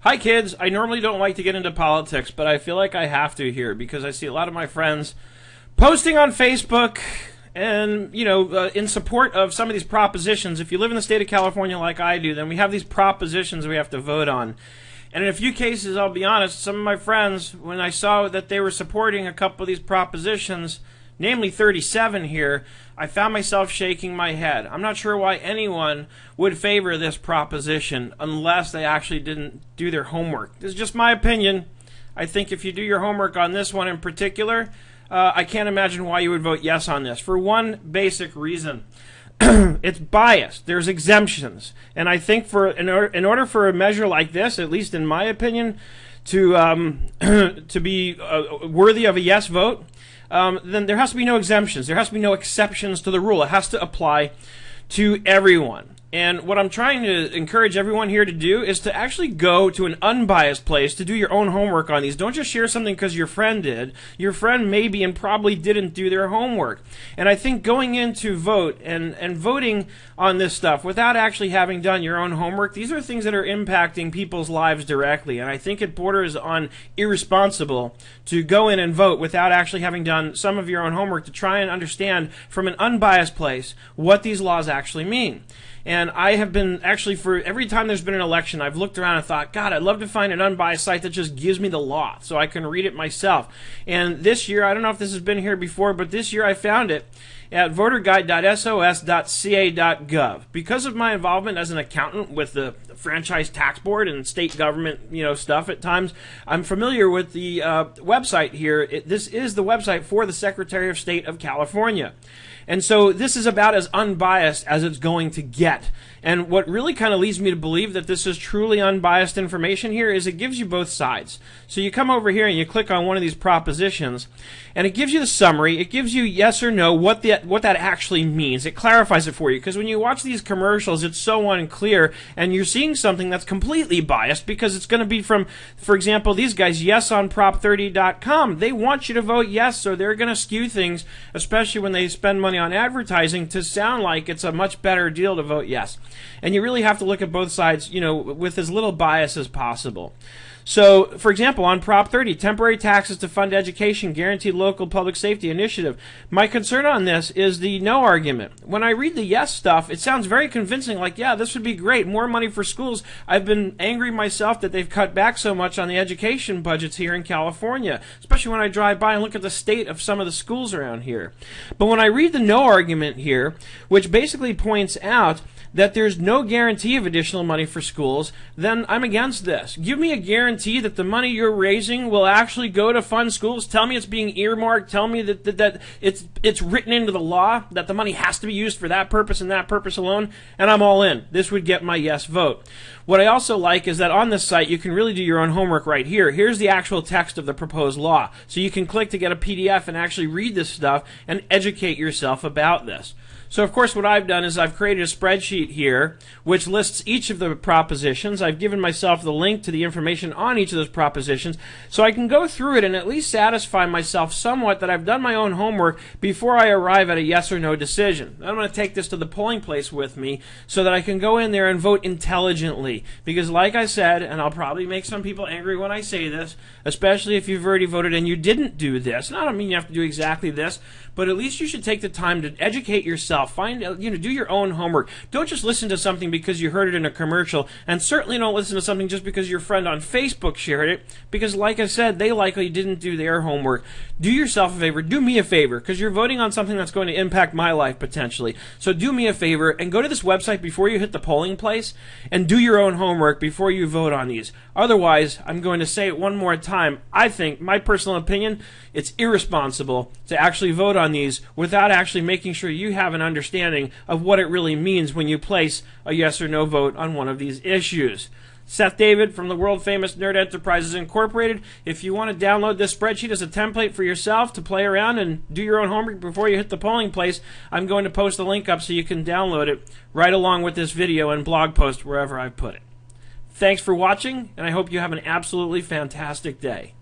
Hi kids, I normally don't like to get into politics, but I feel like I have to here because I see a lot of my friends posting on Facebook and, in support of some of these propositions. If you live in the state of California like I do, then we have these propositions we have to vote on. And in a few cases, I'll be honest, some of my friends, when I saw that they were supporting a couple of these propositions, namely 37 here, I found myself shaking my head. I'm not sure why anyone would favor this proposition unless they actually didn't do their homework. This is just my opinion. I think if you do your homework on this one in particular, I can't imagine why you would vote yes on this. For one basic reason. It's biased. There's exemptions. And I think in order for a measure like this, at least in my opinion, to be worthy of a yes vote, then there has to be no exemptions. There has to be no exceptions to the rule. It has to apply to everyone. And what I'm trying to encourage everyone here to do is to actually go to an unbiased place to do your own homework on these. Don't just share something because your friend did. Your friend maybe and probably didn't do their homework. And I think going in to vote and voting on this stuff without actually having done your own homework, these are things that are impacting people's lives directly. And I think it borders on irresponsible to go in and vote without actually having done some of your own homework to try and understand from an unbiased place what these laws actually mean. And I have been actually, for every time there's been an election, I've looked around and thought, God, I'd love to find an unbiased site that just gives me the law so I can read it myself. And this year, I don't know if this has been here before, but this year I found it at voterguide.sos.ca.gov. Because of my involvement as an accountant with the Franchise Tax Board and state government, stuff at times, I'm familiar with the website here. This is the website for the Secretary of State of California. And so this is about as unbiased as it's going to get. And what really kind of leads me to believe that this is truly unbiased information here is it gives you both sides. So you come over here and you click on one of these propositions, and it gives you the summary. It gives you yes or no, what that actually means. It clarifies it for you, because when you watch these commercials, it's so unclear, and you're seeing something that's completely biased because it's going to be from, for example, these guys, yesonprop30.com. They want you to vote yes, so they're going to skew things, especially when they spend money on advertising, to sound like it's a much better deal to vote yes. And you really have to look at both sides, with as little bias as possible. So, for example, on Prop 30, temporary taxes to fund education, guaranteed local public safety initiative. My concern on this is the no argument. When I read the yes stuff, it sounds very convincing, like, yeah, this would be great, more money for schools. I've been angry myself that they've cut back so much on the education budgets here in California, especially when I drive by and look at the state of some of the schools around here. But when I read the no argument here, which basically points out that there's no guarantee of additional money for schools, then I'm against this. Give me a guarantee that the money you're raising will actually go to fund schools. Tell me it's being earmarked. Tell me that it's written into the law that the money has to be used for that purpose and that purpose alone, and I'm all in. This would get my yes vote. What I also like is that on this site you can really do your own homework right here. Here's the actual text of the proposed law. So you can click to get a PDF and actually read this stuff and educate yourself about this. So, of course, what I've done is I've created a spreadsheet here which lists each of the propositions. I've given myself the link to the information on each of those propositions so I can go through it and at least satisfy myself somewhat that I've done my own homework before I arrive at a yes or no decision. I'm going to take this to the polling place with me so that I can go in there and vote intelligently. Because like I said, and I'll probably make some people angry when I say this, especially if you've already voted and you didn't do this. And I don't mean you have to do exactly this, but at least you should take the time to educate yourself. Find, do your own homework. Don't just listen to something because you heard it in a commercial, and certainly don't listen to something just because your friend on Facebook shared it, because like I said, they likely didn't do their homework. Do yourself a favor. Do me a favor, because you're voting on something that's going to impact my life potentially. So do me a favor and go to this website before you hit the polling place and do your own homework before you vote on these. Otherwise, I'm going to say it one more time. I think, my personal opinion, it's irresponsible to actually vote on these without actually making sure you have an understanding of what it really means when you place a yes or no vote on one of these issues. Seth David from the world famous Nerd Enterprises Incorporated. If you want to download this spreadsheet as a template for yourself to play around and do your own homework before you hit the polling place, I'm going to post the link up so you can download it right along with this video and blog post wherever I put it. Thanks for watching, and I hope you have an absolutely fantastic day.